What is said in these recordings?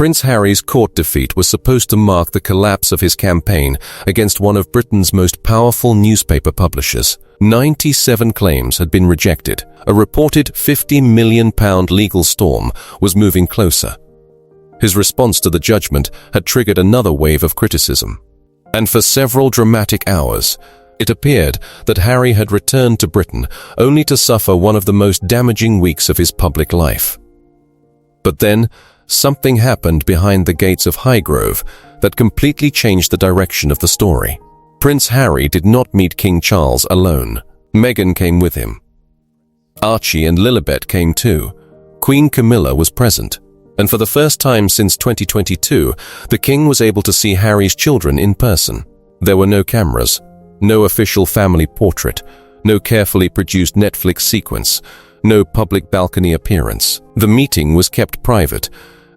Prince Harry's court defeat was supposed to mark the collapse of his campaign against one of Britain's most powerful newspaper publishers. 97 claims had been rejected. A reported £50 million legal storm was moving closer. His response to the judgment had triggered another wave of criticism. And for several dramatic hours, it appeared that Harry had returned to Britain only to suffer one of the most damaging weeks of his public life. But then, something happened behind the gates of Highgrove that completely changed the direction of the story. Prince Harry did not meet King Charles alone. Meghan came with him. Archie and Lilibet came too. Queen Camilla was present. And for the first time since 2022, the king was able to see Harry's children in person. There were no cameras, no official family portrait, no carefully produced Netflix sequence, no public balcony appearance. The meeting was kept private,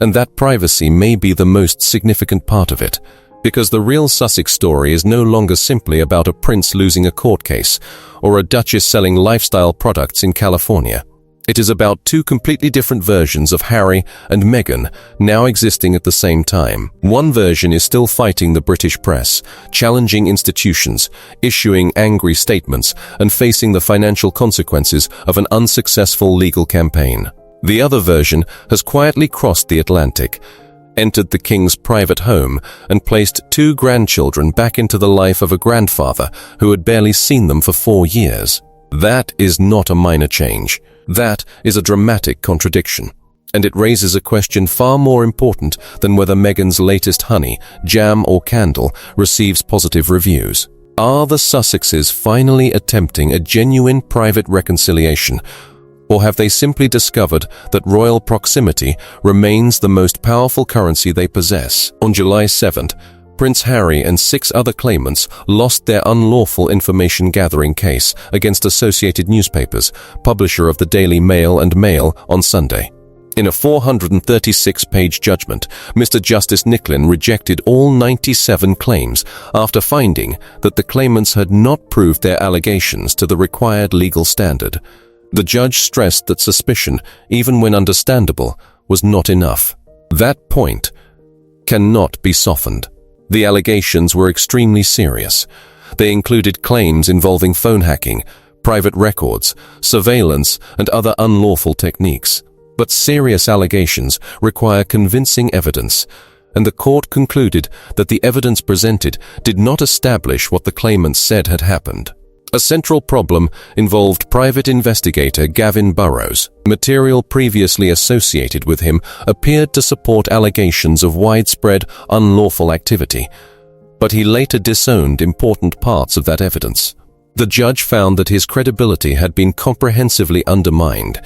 and that privacy may be the most significant part of it, because the real Sussex story is no longer simply about a prince losing a court case or a duchess selling lifestyle products in California. It is about two completely different versions of Harry and Meghan now existing at the same time. One version is still fighting the British press, challenging institutions, issuing angry statements, and facing the financial consequences of an unsuccessful legal campaign. The other version has quietly crossed the Atlantic, entered the king's private home, and placed two grandchildren back into the life of a grandfather who had barely seen them for 4 years. That is not a minor change. That is a dramatic contradiction, and it raises a question far more important than whether Meghan's latest honey, jam or candle receives positive reviews. Are the Sussexes finally attempting a genuine private reconciliation, or have they simply discovered that royal proximity remains the most powerful currency they possess? On July 7th, Prince Harry and 6 other claimants lost their unlawful information gathering case against Associated Newspapers, publisher of the Daily Mail and Mail, on Sunday. In a 436-page judgment, Mr. Justice Nicklin rejected all 97 claims after finding that the claimants had not proved their allegations to the required legal standard. The judge stressed that suspicion, even when understandable, was not enough. That point cannot be softened. The allegations were extremely serious. They included claims involving phone hacking, private records, surveillance, and other unlawful techniques. But serious allegations require convincing evidence, and the court concluded that the evidence presented did not establish what the claimants said had happened. A central problem involved private investigator Gavin Burrows. Material previously associated with him appeared to support allegations of widespread, unlawful activity, but he later disowned important parts of that evidence. The judge found that his credibility had been comprehensively undermined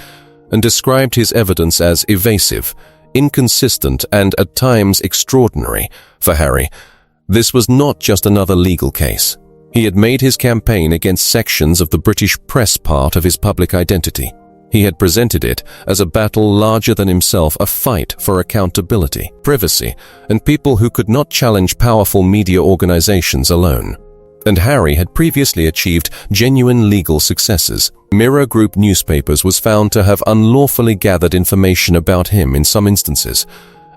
and described his evidence as evasive, inconsistent, and at times extraordinary. For Harry, this was not just another legal case. He had made his campaign against sections of the British press part of his public identity. He had presented it as a battle larger than himself, a fight for accountability, privacy, and people who could not challenge powerful media organizations alone. And Harry had previously achieved genuine legal successes. Mirror Group newspapers was found to have unlawfully gathered information about him in some instances,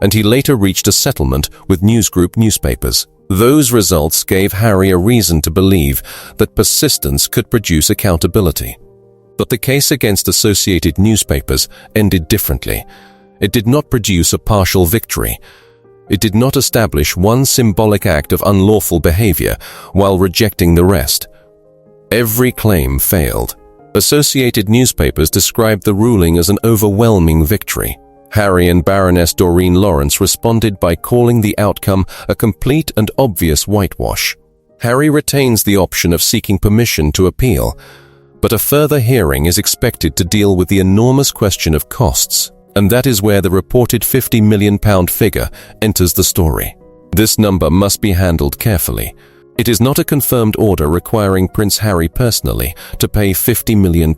and he later reached a settlement with News Group newspapers. Those results gave Harry a reason to believe that persistence could produce accountability. But the case against Associated Newspapers ended differently. It did not produce a partial victory. It did not establish one symbolic act of unlawful behavior while rejecting the rest. Every claim failed. Associated Newspapers described the ruling as an overwhelming victory. Harry and Baroness Doreen Lawrence responded by calling the outcome a complete and obvious whitewash. Harry retains the option of seeking permission to appeal, but a further hearing is expected to deal with the enormous question of costs, and that is where the reported £50 million figure enters the story. This number must be handled carefully. It is not a confirmed order requiring Prince Harry personally to pay £50 million.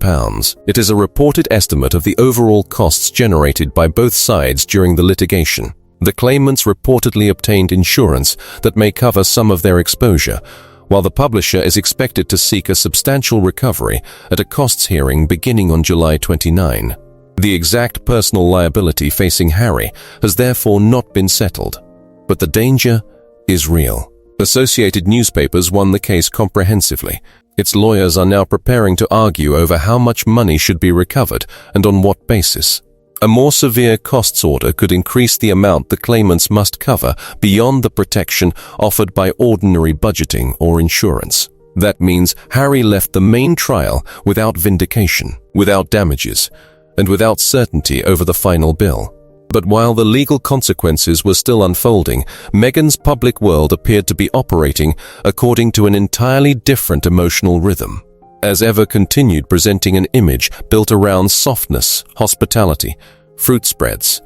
It is a reported estimate of the overall costs generated by both sides during the litigation. The claimants reportedly obtained insurance that may cover some of their exposure, while the publisher is expected to seek a substantial recovery at a costs hearing beginning on July 29. The exact personal liability facing Harry has therefore not been settled, but the danger is real. Associated Newspapers won the case comprehensively. Its lawyers are now preparing to argue over how much money should be recovered and on what basis. A more severe costs order could increase the amount the claimants must cover beyond the protection offered by ordinary budgeting or insurance. That means Harry left the main trial without vindication, without damages, and without certainty over the final bill. But while the legal consequences were still unfolding, Meghan's public world appeared to be operating according to an entirely different emotional rhythm. As ever continued presenting an image built around softness, hospitality, fruit spreads,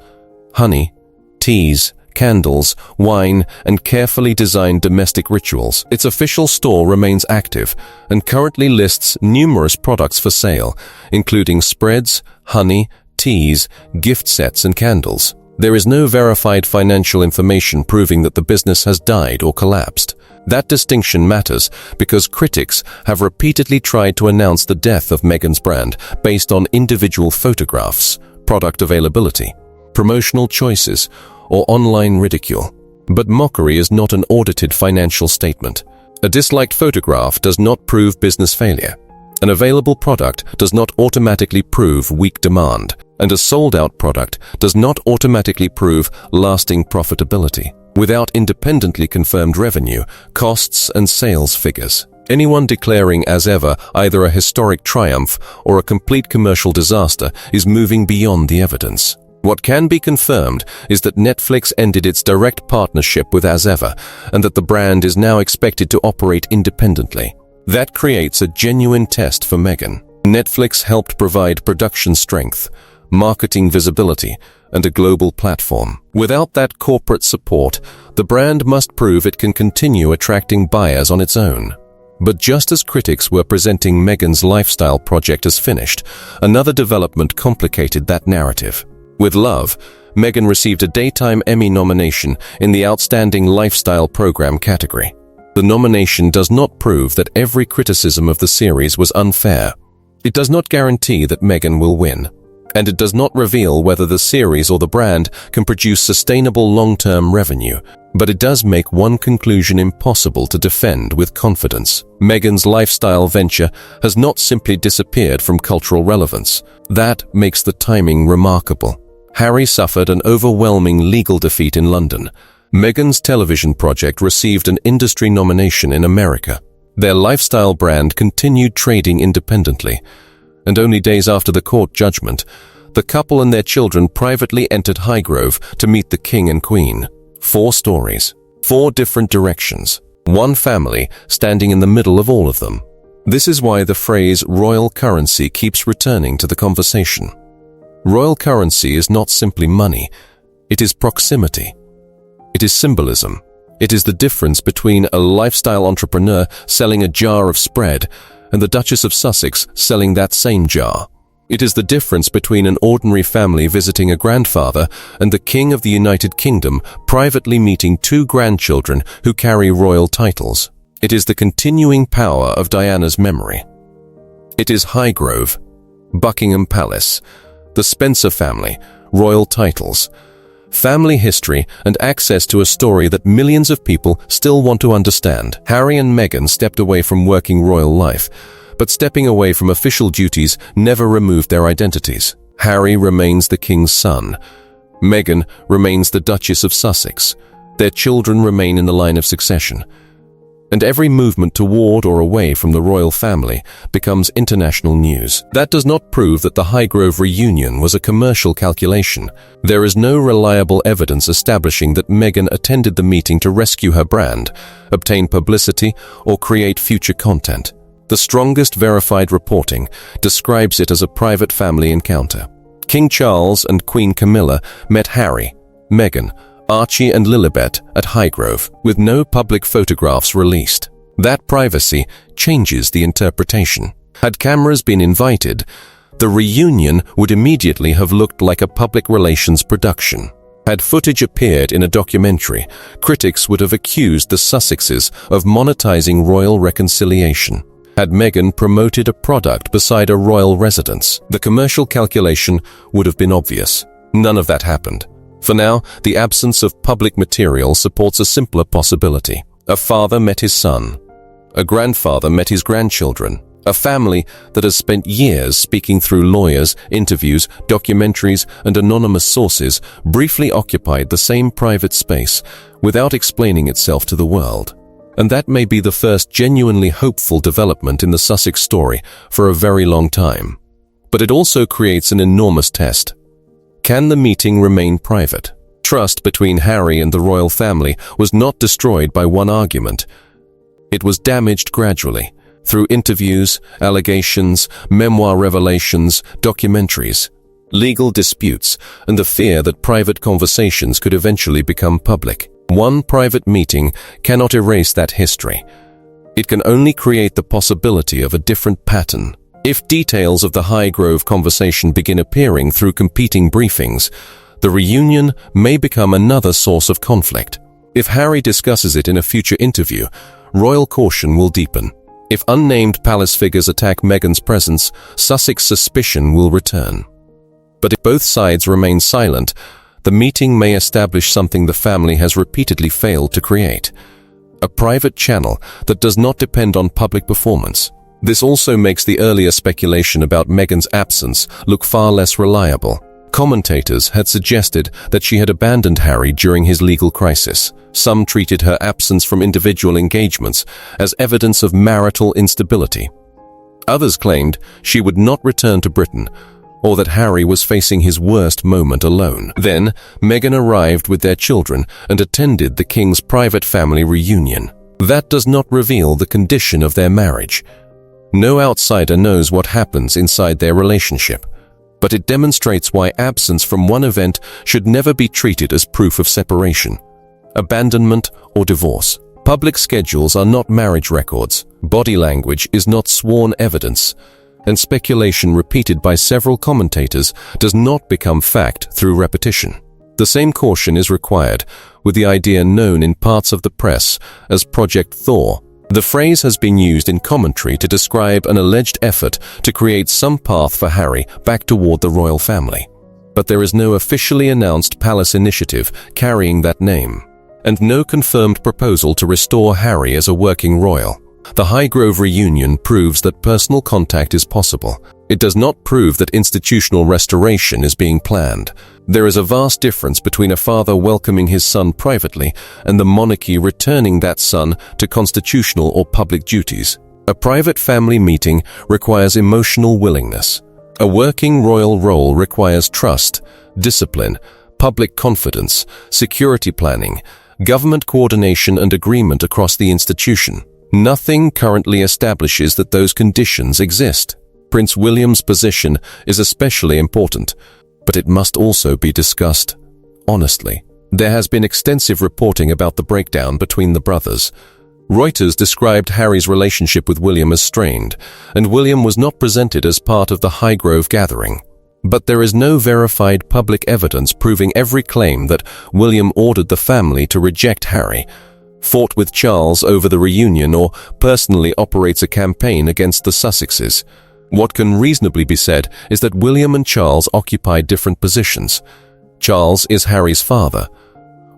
honey, teas, candles, wine, and carefully designed domestic rituals. Its official store remains active and currently lists numerous products for sale, including spreads, honey, teas, gift sets, and candles. There is no verified financial information proving that the business has died or collapsed. That distinction matters because critics have repeatedly tried to announce the death of Meghan's brand based on individual photographs, product availability, promotional choices, or online ridicule. But mockery is not an audited financial statement. A disliked photograph does not prove business failure. An available product does not automatically prove weak demand, and a sold-out product does not automatically prove lasting profitability. Without independently confirmed revenue, costs, and sales figures, anyone declaring as ever either a historic triumph or a complete commercial disaster is moving beyond the evidence. What can be confirmed is that Netflix ended its direct partnership with As Ever and that the brand is now expected to operate independently. That creates a genuine test for Meghan. Netflix helped provide production strength, marketing visibility, and a global platform. Without that corporate support, the brand must prove it can continue attracting buyers on its own. But just as critics were presenting Meghan's lifestyle project as finished, another development complicated that narrative. With Love, Meghan received a Daytime Emmy nomination in the Outstanding Lifestyle Program category. The nomination does not prove that every criticism of the series was unfair. It does not guarantee that Meghan will win, and it does not reveal whether the series or the brand can produce sustainable long-term revenue. But it does make one conclusion impossible to defend with confidence. Meghan's lifestyle venture has not simply disappeared from cultural relevance. That makes the timing remarkable. Harry suffered an overwhelming legal defeat in London. Meghan's television project received an industry nomination in America. Their lifestyle brand continued trading independently, and only days after the court judgment, the couple and their children privately entered Highgrove to meet the King and Queen. 4 stories, 4 different directions, one family standing in the middle of all of them. This is why the phrase royal currency keeps returning to the conversation. Royal currency is not simply money, it is proximity. It is symbolism. It is the difference between a lifestyle entrepreneur selling a jar of spread and the Duchess of Sussex selling that same jar. It is the difference between an ordinary family visiting a grandfather and the King of the United Kingdom privately meeting 2 grandchildren who carry royal titles. It is the continuing power of Diana's memory. It is Highgrove, Buckingham Palace, the Spencer family, royal titles, family history, and access to a story that millions of people still want to understand. Harry and Meghan stepped away from working royal life, but stepping away from official duties never removed their identities. Harry remains the king's son. Meghan remains the Duchess of Sussex. Their children remain in the line of succession. And every movement toward or away from the royal family becomes international news. That does not prove that the Highgrove reunion was a commercial calculation. There is no reliable evidence establishing that Meghan attended the meeting to rescue her brand, obtain publicity, or create future content. The strongest verified reporting describes it as a private family encounter. King Charles and Queen Camilla met Harry, Meghan, Archie and Lilibet at Highgrove, with no public photographs released. That privacy changes the interpretation. Had cameras been invited, the reunion would immediately have looked like a public relations production. Had footage appeared in a documentary, critics would have accused the Sussexes of monetizing royal reconciliation. Had Meghan promoted a product beside a royal residence, the commercial calculation would have been obvious. None of that happened. For now, the absence of public material supports a simpler possibility. A father met his son. A grandfather met his grandchildren. A family that has spent years speaking through lawyers, interviews, documentaries, and anonymous sources briefly occupied the same private space without explaining itself to the world. And that may be the first genuinely hopeful development in the Sussex story for a very long time. But it also creates an enormous test. Can the meeting remain private? Trust between Harry and the royal family was not destroyed by one argument. It was damaged gradually, through interviews, allegations, memoir revelations, documentaries, legal disputes, and the fear that private conversations could eventually become public. One private meeting cannot erase that history. It can only create the possibility of a different pattern. If details of the Highgrove conversation begin appearing through competing briefings, the reunion may become another source of conflict. If Harry discusses it in a future interview, royal caution will deepen. If unnamed palace figures attack Meghan's presence, Sussex suspicion will return. But if both sides remain silent, the meeting may establish something the family has repeatedly failed to create: a private channel that does not depend on public performance. This also makes the earlier speculation about Meghan's absence look far less reliable. Commentators had suggested that she had abandoned Harry during his legal crisis. Some treated her absence from individual engagements as evidence of marital instability. Others claimed she would not return to Britain, or that Harry was facing his worst moment alone. Then, Meghan arrived with their children and attended the king's private family reunion. That does not reveal the condition of their marriage. No outsider knows what happens inside their relationship, but it demonstrates why absence from one event should never be treated as proof of separation, abandonment, or divorce. Public schedules are not marriage records, body language is not sworn evidence, and speculation repeated by several commentators does not become fact through repetition. The same caution is required with the idea known in parts of the press as Project Thor. The phrase has been used in commentary to describe an alleged effort to create some path for Harry back toward the royal family. But there is no officially announced palace initiative carrying that name, and no confirmed proposal to restore Harry as a working royal. The Highgrove reunion proves that personal contact is possible. It does not prove that institutional restoration is being planned. There is a vast difference between a father welcoming his son privately and the monarchy returning that son to constitutional or public duties. A private family meeting requires emotional willingness. A working royal role requires trust, discipline, public confidence, security planning, government coordination and agreement across the institution. Nothing currently establishes that those conditions exist. Prince William's position is especially important, but it must also be discussed honestly. There has been extensive reporting about the breakdown between the brothers. Reuters described Harry's relationship with William as strained, and William was not presented as part of the Highgrove gathering. But there is no verified public evidence proving every claim that William ordered the family to reject Harry, fought with Charles over the reunion, or personally operates a campaign against the Sussexes. What can reasonably be said is that William and Charles occupy different positions. Charles is Harry's father.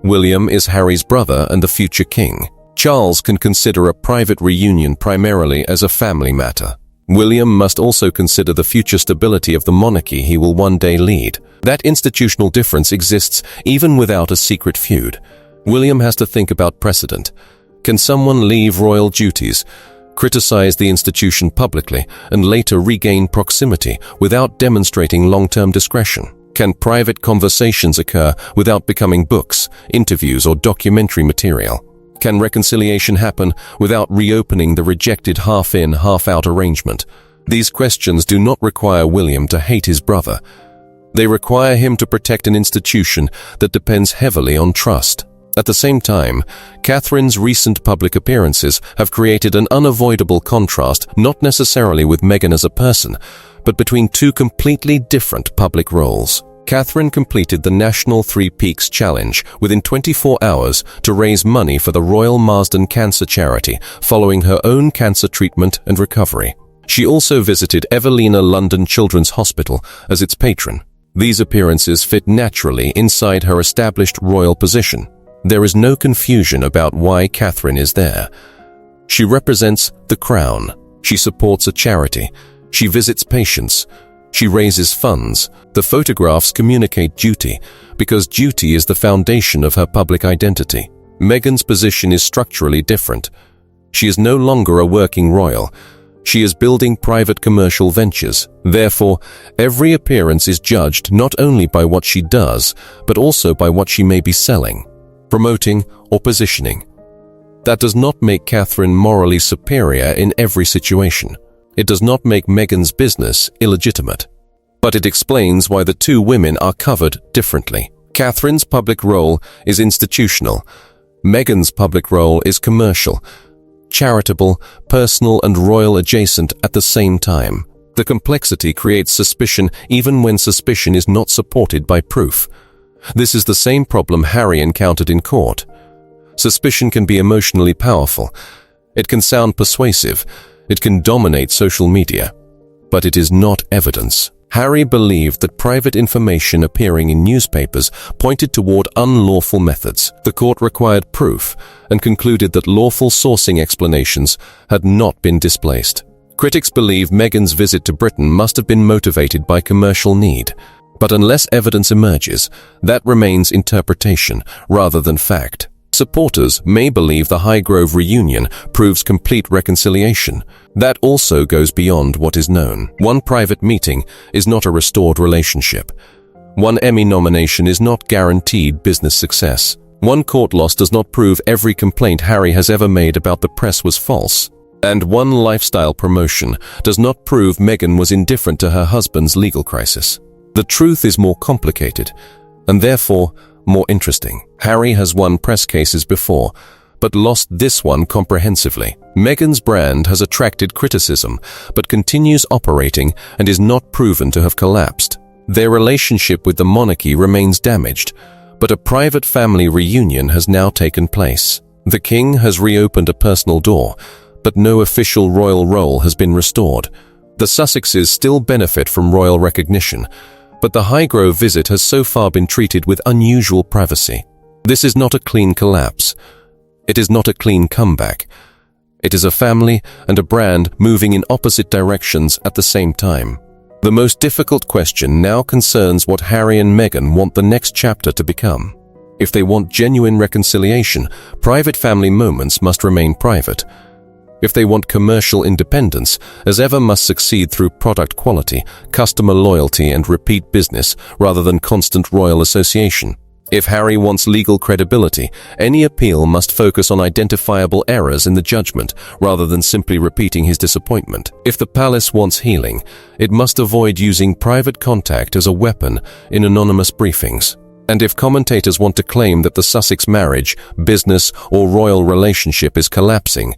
William is Harry's brother and the future king. Charles can consider a private reunion primarily as a family matter. William must also consider the future stability of the monarchy he will one day lead. That institutional difference exists even without a secret feud. William has to think about precedent. Can someone leave royal duties, criticize the institution publicly, and later regain proximity without demonstrating long-term discretion? Can private conversations occur without becoming books, interviews, or documentary material? Can reconciliation happen without reopening the rejected half-in, half-out arrangement? These questions do not require William to hate his brother. They require him to protect an institution that depends heavily on trust. At the same time, Catherine's recent public appearances have created an unavoidable contrast, not necessarily with Meghan as a person, but between two completely different public roles. Catherine completed the National Three Peaks Challenge within 24 hours to raise money for the Royal Marsden Cancer Charity following her own cancer treatment and recovery. She also visited Evelina London Children's Hospital as its patron. These appearances fit naturally inside her established royal position. There is no confusion about why Catherine is there. She represents the crown. She supports a charity. She visits patients. She raises funds. The photographs communicate duty, because duty is the foundation of her public identity. Meghan's position is structurally different. She is no longer a working royal. She is building private commercial ventures. Therefore, every appearance is judged not only by what she does, but also by what she may be selling, promoting, or positioning. That does not make Catherine morally superior in every situation. It does not make Meghan's business illegitimate. But it explains why the two women are covered differently. Catherine's public role is institutional. Meghan's public role is commercial, charitable, personal, and royal adjacent at the same time. The complexity creates suspicion even when suspicion is not supported by proof. This is the same problem Harry encountered in court. Suspicion can be emotionally powerful. It can sound persuasive. It can dominate social media. But it is not evidence. Harry believed that private information appearing in newspapers pointed toward unlawful methods. The court required proof and concluded that lawful sourcing explanations had not been displaced. Critics believe Meghan's visit to Britain must have been motivated by commercial need. But unless evidence emerges, that remains interpretation rather than fact. Supporters may believe the Highgrove reunion proves complete reconciliation. That also goes beyond what is known. One private meeting is not a restored relationship. One Emmy nomination is not guaranteed business success. One court loss does not prove every complaint Harry has ever made about the press was false. And one lifestyle promotion does not prove Meghan was indifferent to her husband's legal crisis. The truth is more complicated, and therefore more interesting. Harry has won press cases before, but lost this one comprehensively. Meghan's brand has attracted criticism, but continues operating and is not proven to have collapsed. Their relationship with the monarchy remains damaged, but a private family reunion has now taken place. The king has reopened a personal door, but no official royal role has been restored. The Sussexes still benefit from royal recognition, but the Highgrove visit has so far been treated with unusual privacy. This is not a clean collapse. It is not a clean comeback. It is a family and a brand moving in opposite directions at the same time. The most difficult question now concerns what Harry and Meghan want the next chapter to become. If they want genuine reconciliation, private family moments must remain private. If they want commercial independence, as ever must succeed through product quality, customer loyalty, and repeat business rather than constant royal association. If Harry wants legal credibility, any appeal must focus on identifiable errors in the judgment rather than simply repeating his disappointment. If the palace wants healing, it must avoid using private contact as a weapon in anonymous briefings. And if commentators want to claim that the Sussex marriage, business, or royal relationship is collapsing,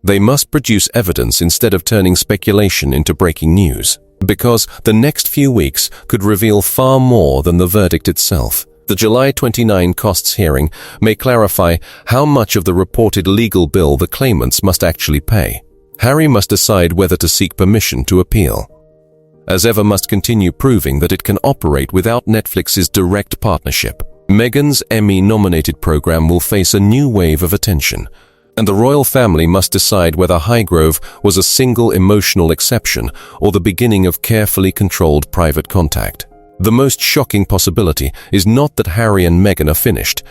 they must produce evidence instead of turning speculation into breaking news, because the next few weeks could reveal far more than the verdict itself. The July 29 costs hearing may clarify how much of the reported legal bill the claimants must actually pay. Harry must decide whether to seek permission to appeal. As ever must continue proving that it can operate without Netflix's direct partnership. Meghan's Emmy-nominated program will face a new wave of attention, and the royal family must decide whether Highgrove was a single emotional exception or the beginning of carefully controlled private contact. The most shocking possibility is not that Harry and Meghan are finished.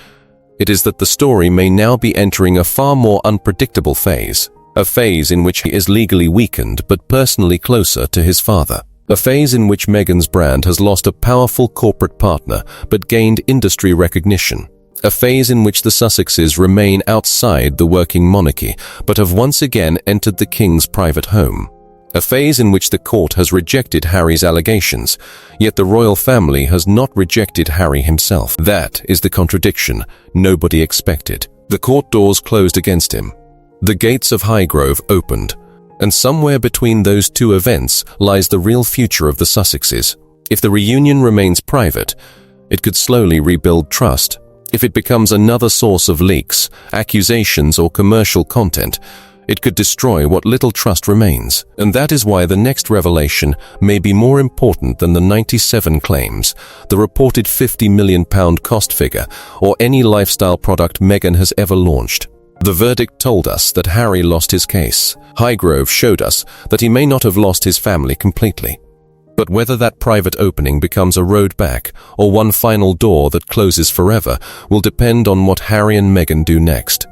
It is that the story may now be entering a far more unpredictable phase, a phase in which he is legally weakened but personally closer to his father. A phase in which Meghan's brand has lost a powerful corporate partner but gained industry recognition. A phase in which the Sussexes remain outside the working monarchy, but have once again entered the king's private home. A phase in which the court has rejected Harry's allegations, yet the royal family has not rejected Harry himself. That is the contradiction nobody expected. The court doors closed against him. The gates of Highgrove opened, and somewhere between those two events lies the real future of the Sussexes. If the reunion remains private, it could slowly rebuild trust. If it becomes another source of leaks, accusations, or commercial content, it could destroy what little trust remains. And that is why the next revelation may be more important than the 97 claims, the reported £50 million cost figure, or any lifestyle product Meghan has ever launched. The verdict told us that Harry lost his case. Highgrove showed us that he may not have lost his family completely. But whether that private opening becomes a road back or one final door that closes forever will depend on what Harry and Meghan do next.